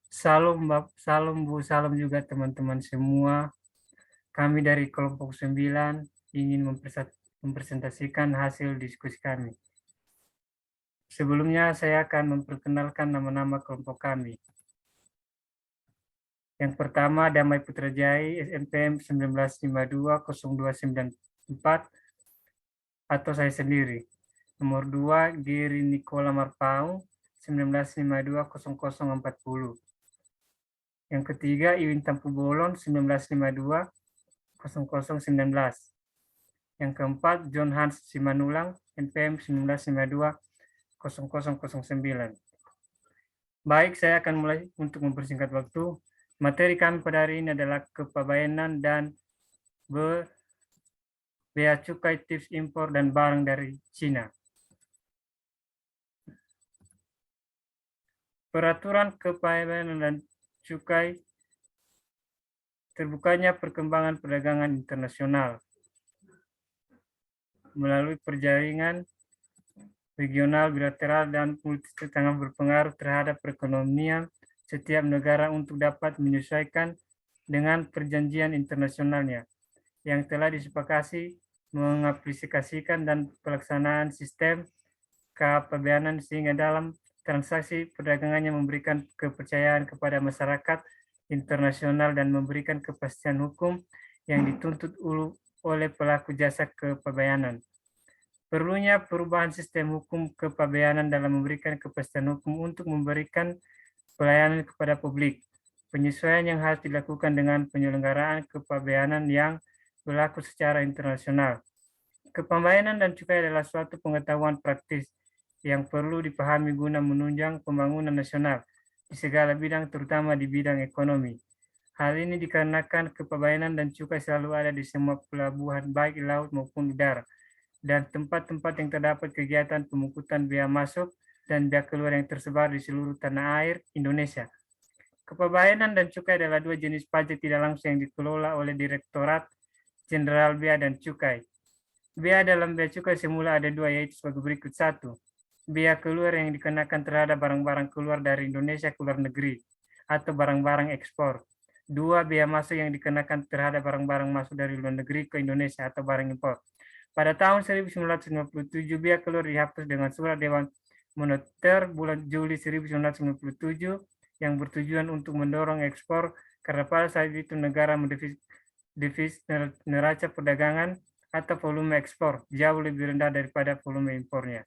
Salam Bu, salam juga teman-teman semua. Kami dari kelompok 9 ingin mempresentasikan hasil diskusi kami. Sebelumnya saya akan memperkenalkan nama-nama kelompok kami. Yang pertama, Damai Putrajaya, SNPM 1952-0294, atau saya sendiri. Nomor 2, Giri Nicola Marpau, 1952-0040. Yang ketiga, Iwin Tampu Bolon, 1952-0019. Yang keempat, John Hans Simanulang, NPM 1952-0009. Baik, saya akan mulai untuk mempersingkat waktu. Materi kami pada hari ini adalah kepabeanan dan bea cukai, tips impor, dan barang dari Cina. Peraturan kepabeanan dan cukai, terbukanya perkembangan perdagangan internasional melalui perjaringan regional, bilateral, dan multilateral sangat berpengaruh terhadap perekonomian setiap negara untuk dapat menyesuaikan dengan perjanjian internasionalnya yang telah disepakati, mengaplikasikan dan pelaksanaan sistem kepabeanan sehingga dalam transaksi perdagangannya memberikan kepercayaan kepada masyarakat internasional dan memberikan kepastian hukum yang dituntut oleh pelaku jasa kepabeanan. Perlunya perubahan sistem hukum kepabeanan dalam memberikan kepastian hukum untuk memberikan pelayanan kepada publik. Penyesuaian yang harus dilakukan dengan penyelenggaraan kepabeanan yang berlaku secara internasional. Kepabeanan dan cukai adalah suatu pengetahuan praktis yang perlu dipahami guna menunjang pembangunan nasional di segala bidang, terutama di bidang ekonomi. Hal ini dikarenakan kepabeanan dan cukai selalu ada di semua pelabuhan, baik di laut maupun udara, dan tempat-tempat yang terdapat kegiatan pemungutan bea masuk dan bea keluar yang tersebar di seluruh tanah air Indonesia. Kepabeanan dan cukai adalah dua jenis pajak tidak langsung yang dikelola oleh Direktorat Jenderal Bea dan Cukai. Bea dalam bea cukai semula ada dua, yaitu sebagai berikut. 1. Bea keluar yang dikenakan terhadap barang-barang keluar dari Indonesia ke luar negeri atau barang-barang ekspor. 2. Bea masuk yang dikenakan terhadap barang-barang masuk dari luar negeri ke Indonesia atau barang impor. Pada tahun 1957, bea keluar dihapus dengan surat Dewan Moneter bulan Juli 1997 yang bertujuan untuk mendorong ekspor karena pada saat itu negara mendefisit neraca perdagangan atau volume ekspor jauh lebih rendah daripada volume impornya.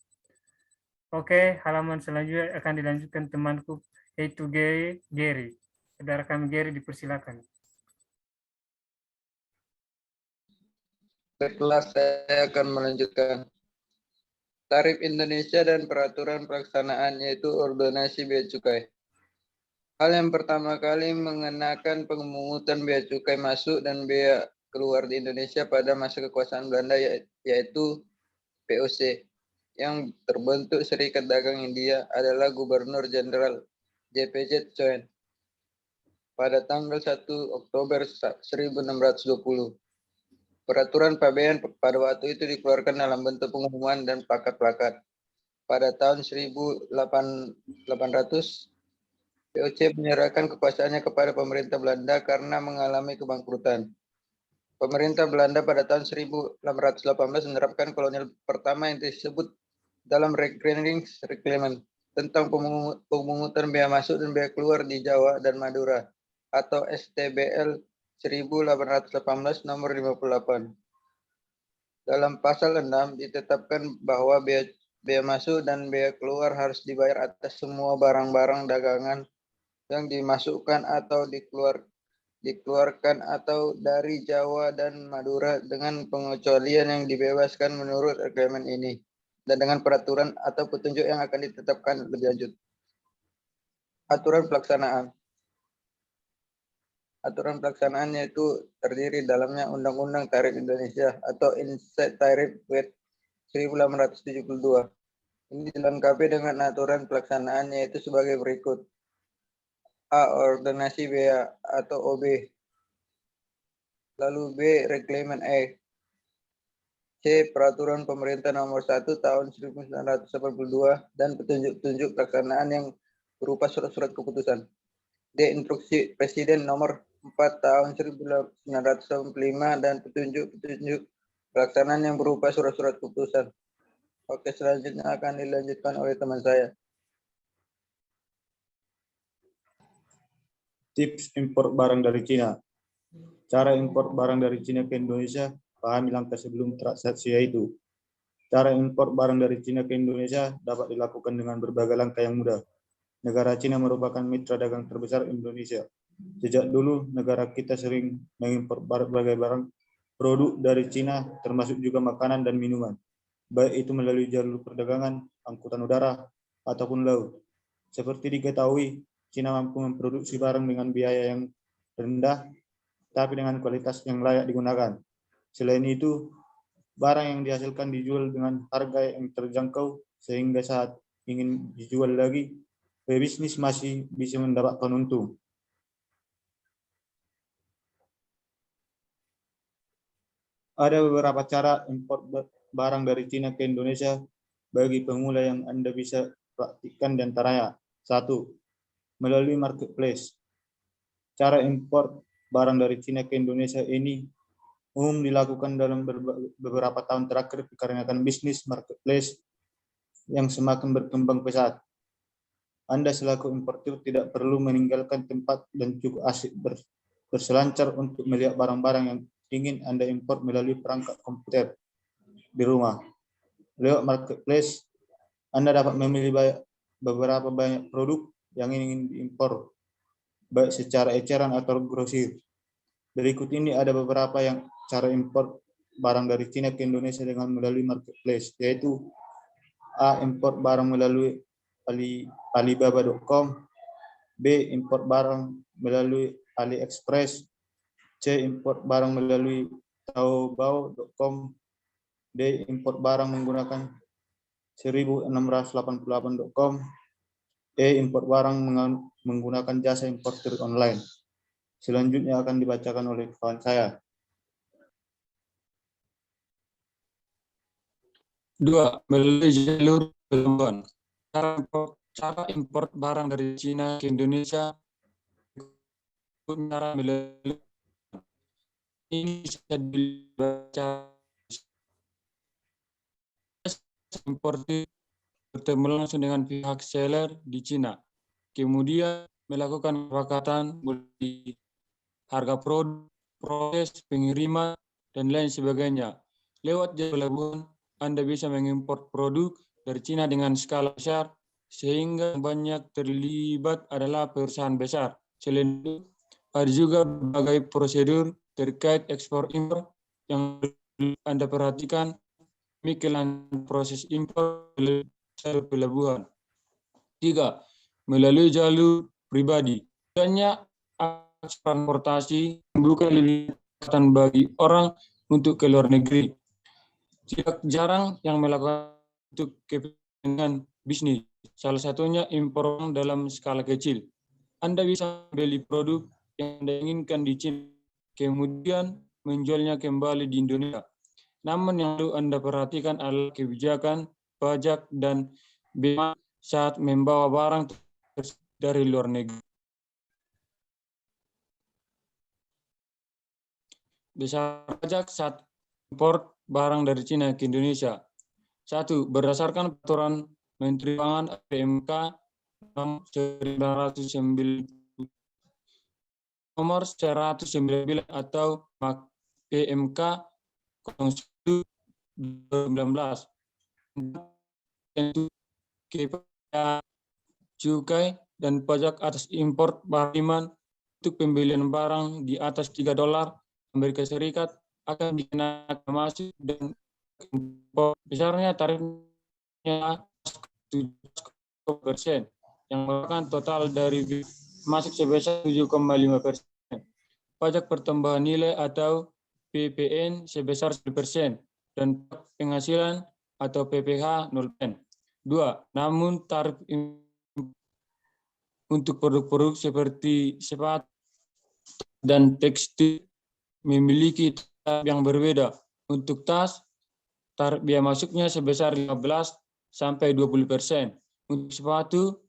Oke, halaman selanjutnya akan dilanjutkan temanku, yaitu Gary. Saudara kami Gary, dipersilakan. Baiklah, saya akan melanjutkan. Tarif Indonesia dan peraturan pelaksanaan, yaitu Ordonansi Bea Cukai. Hal yang pertama kali mengenakan pemungutan bea cukai masuk dan bea keluar di Indonesia pada masa kekuasaan Belanda, yaitu POC, yang terbentuk Serikat Dagang India, adalah Gubernur Jenderal JPZ Coen pada tanggal 1 Oktober 1620. Peraturan pabean pada waktu itu dikeluarkan dalam bentuk pengumuman dan plakat-plakat. Pada tahun 1800, POC menyerahkan kekuasaannya kepada pemerintah Belanda karena mengalami kebangkrutan. Pemerintah Belanda pada tahun 1818 menerapkan kolonial pertama yang disebut dalam Reglement tentang pemungutan bea masuk dan bea keluar di Jawa dan Madura atau STBL 1818 nomor 58. Dalam pasal 6 ditetapkan bahwa bea masuk dan bea keluar harus dibayar atas semua barang-barang dagangan yang dimasukkan atau dikeluarkan atau dari Jawa dan Madura dengan pengecualian yang dibebaskan menurut reglemen ini dan dengan peraturan atau petunjuk yang akan ditetapkan lebih lanjut. Aturan pelaksanaan. Aturan pelaksanaan yaitu terdiri dalamnya Undang-Undang Tarif Indonesia atau Inset Tarif Wet 1872. Ini dilengkapi dengan aturan pelaksanaan yaitu sebagai berikut. A. Ordonansi bea atau OB. Lalu B. Reglemen E. C. Peraturan Pemerintah Nomor 1 Tahun 1982 dan petunjuk-petunjuk pelaksanaan yang berupa surat-surat keputusan. D. Instruksi Presiden nomor 4 tahun 1985 dan petunjuk-petunjuk pelaksanaan yang berupa surat-surat keputusan. Oke, selanjutnya akan dilanjutkan oleh teman saya. Tips impor barang dari Cina. Cara impor barang dari Cina ke Indonesia, pahami langkah sebelum transaksi yaitu. Cara impor barang dari Cina ke Indonesia dapat dilakukan dengan berbagai langkah yang mudah. Negara Cina merupakan mitra dagang terbesar Indonesia. Sejak dulu, negara kita sering mengimpor berbagai barang produk dari Cina, termasuk juga makanan dan minuman, baik itu melalui jalur perdagangan, angkutan udara, ataupun laut. Seperti diketahui, Cina mampu memproduksi barang dengan biaya yang rendah, tapi dengan kualitas yang layak digunakan. Selain itu, barang yang dihasilkan dijual dengan harga yang terjangkau, sehingga saat ingin dijual lagi, pebisnis masih bisa mendapatkan untung. Ada beberapa cara impor barang dari Cina ke Indonesia bagi pemula yang Anda bisa praktikkan di antaranya. 1. Melalui marketplace. Cara impor barang dari Cina ke Indonesia ini umum dilakukan dalam beberapa tahun terakhir dikarenakan bisnis marketplace yang semakin berkembang pesat. Anda selaku importir tidak perlu meninggalkan tempat dan cukup asik berselancar untuk melihat barang-barang yang ingin Anda impor melalui perangkat komputer di rumah. Lewat marketplace, Anda dapat memilih beberapa banyak produk yang ingin diimpor, baik secara eceran atau grosir. Berikut ini ada beberapa yang cara impor barang dari Cina ke Indonesia dengan melalui marketplace, yaitu A. Impor barang melalui Alibaba.com. B. Impor barang melalui AliExpress. C. Impor barang melalui Taobao.com. D. Impor barang menggunakan 1688.com. E. Impor barang menggunakan jasa importer online. Selanjutnya akan dibacakan oleh kawan saya. 2. Melalui jalur pelabuhan. Cara impor barang dari Cina ke Indonesia cara melalui ini bisa dibaca importir bertemu langsung dengan pihak seller di Cina, kemudian melakukan kesepakatan mulai harga produk, proses pengiriman, dan lain sebagainya. Lewat jalur pelabuhan, Anda bisa mengimpor produk dari Cina dengan skala besar, sehingga banyak terlibat adalah perusahaan besar. Selain itu, ada juga berbagai prosedur terkait ekspor impor yang Anda perhatikan demikian proses impor melalui jalur pelabuhan. 3. Melalui jalur pribadi. Banyak transportasi membuka kesempatan bagi orang untuk ke luar negeri. Tidak jarang yang melakukan untuk kepentingan bisnis. Salah satunya impor dalam skala kecil. Anda bisa beli produk yang Anda inginkan di Cina, kemudian menjualnya kembali di Indonesia. Namun yang perlu Anda perhatikan adalah kebijakan pajak dan bea saat membawa barang dari luar negeri. Besar pajak saat impor barang dari Cina ke Indonesia. 1. Berdasarkan peraturan Menteri Keuangan PMK nomor 109 atau PMK 2019 cukai dan pajak atas impor barang untuk pembelian barang di atas $3 Amerika Serikat akan dikenakan masuk dan impor. Besarnya tarifnya 7% yang merupakan total dari masuk sebesar 7,5%. Pajak pertambahan nilai atau PPN sebesar 1% dan penghasilan atau PPH 0%. 2. Namun tarif untuk produk-produk seperti sepatu dan tekstil memiliki tarif yang berbeda. Untuk tas, tarif biaya masuknya sebesar 15 sampai 20%. Untuk sepatu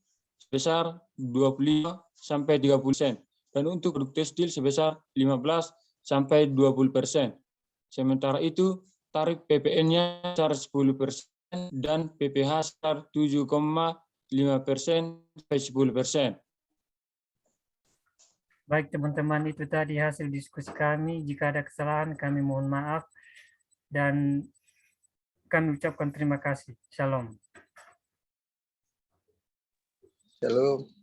sebesar 25 sampai 30%, dan untuk produk tekstil sebesar 15 sampai 20%. Sementara itu, tarif PPN-nya sebesar 10% dan PPh sebesar 7,5% sampai 10%. Baik teman-teman, itu tadi hasil diskusi kami. Jika ada kesalahan kami mohon maaf dan kami ucapkan terima kasih. Shalom. Shalom.